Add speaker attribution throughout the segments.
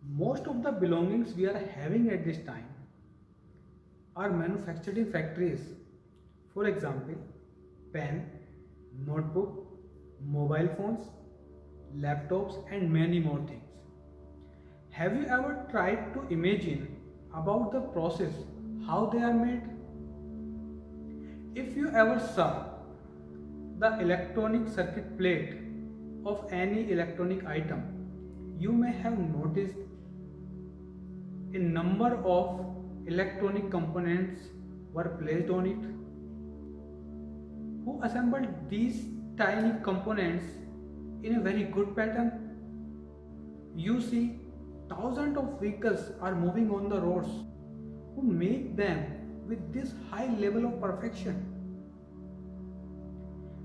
Speaker 1: Most of the belongings we are having at this time are manufactured in factories. For example, pen, notebook, mobile phones, laptops, and many more things. Have you ever tried to imagine about the process, how they are made? If you ever saw the electronic circuit plate of any electronic item, you may have noticed a number of electronic components were placed on it. Who assembled these tiny components in a very good pattern? You see, thousands of vehicles are moving on the roads. Who make them with this high level of perfection?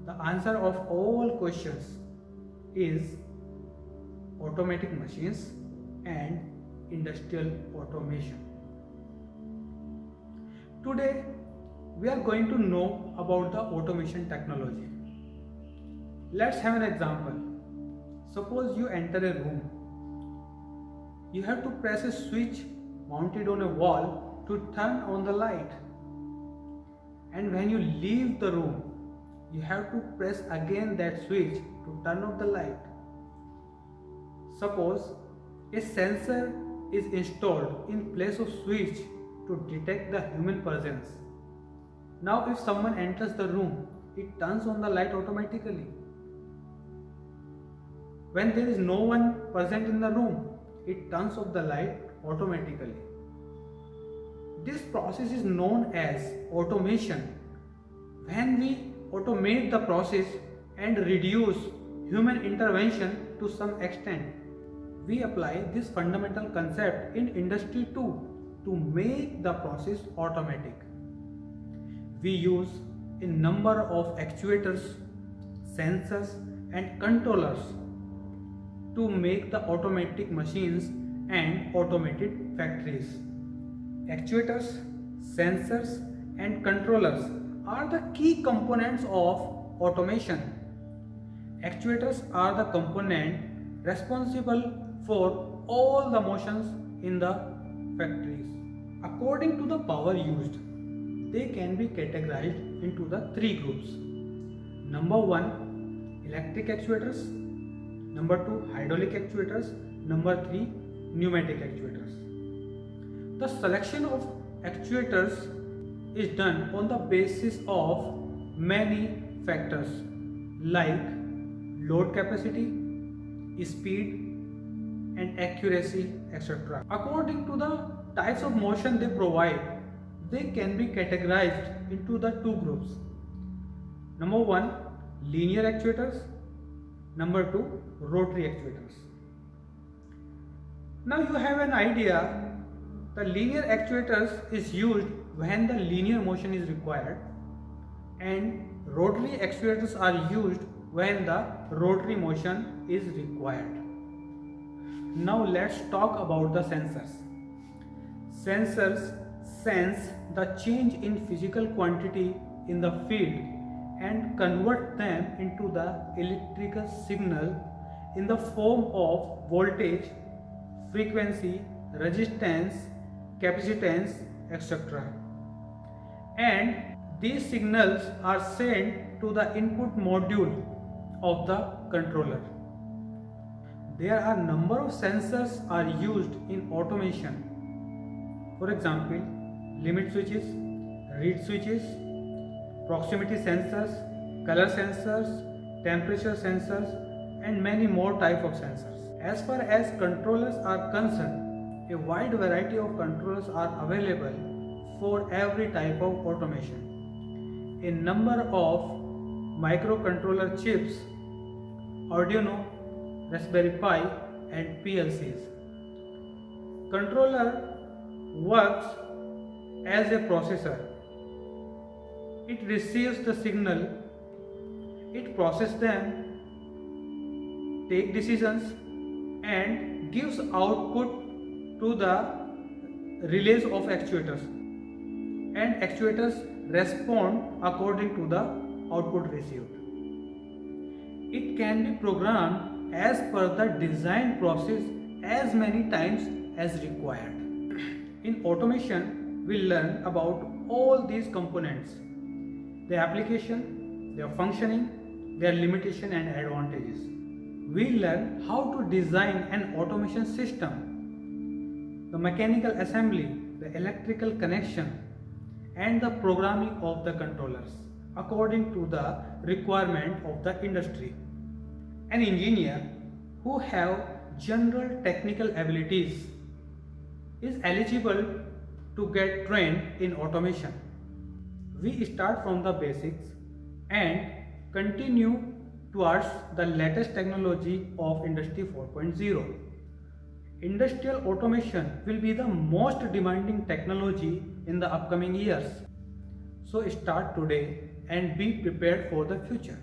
Speaker 1: The answer of all questions is automatic machines and industrial automation. Today, we are going to know about the automation technology. Let's have an example. Suppose you enter a room. You have to press a switch mounted on a wall to turn on the light. And when you leave the room, you have to press again that switch to turn off the light. Suppose a sensor is installed in place of switch to detect the human presence. Now if someone enters the room, it turns on the light automatically. When there is no one present in the room, it turns off the light automatically. This process is known as automation. When we automate the process and reduce human intervention to some extent, we apply this fundamental concept in industry too to make the process automatic. We use a number of actuators, sensors, and controllers to make the automatic machines and automated factories. Actuators, sensors, and controllers are the key components of automation. Actuators are the component responsible for all the motions in the factories. According to the power used, they can be categorized into the three groups. Number 1, electric actuators. Number 2, hydraulic actuators. Number 3, pneumatic actuators. The selection of actuators is done on the basis of many factors like load capacity, speed, and accuracy, etc. According to the types of motion they provide, they can be categorized into the two groups. Number 1, linear actuators. Number 2, rotary actuators. Now you have an idea. The linear actuators is used when the linear motion is required, and rotary actuators are used when the rotary motion is required. Now let's talk about the sensors. Sensors sense the change in physical quantity in the field and convert them into the electrical signal in the form of voltage, frequency, resistance, capacitance, etc. And these signals are sent to the input module of the controller. There are number of sensors are used in automation. For example, limit switches, reed switches, proximity sensors, color sensors, temperature sensors, and many more types of sensors. As far as controllers are concerned, a wide variety of controllers are available for every type of automation. A number of microcontroller chips, Arduino, Raspberry Pi, and PLCs. Controller works as a processor. It receives the signal, it processes them, takes decisions, and gives output to the relays of actuators. And actuators respond according to the output received. It can be programmed as per the design process as many times as required. In automation, we learn about all these components, their application, their functioning, their limitation and advantages. We learn how to design an automation system, the mechanical assembly, the electrical connection, and the programming of the controllers according to the requirement of the industry. An engineer who have general technical abilities is eligible to get trained in automation. We start from the basics and continue towards the latest technology of Industry 4.0. Industrial automation will be the most demanding technology in the upcoming years. So start today and be prepared for the future.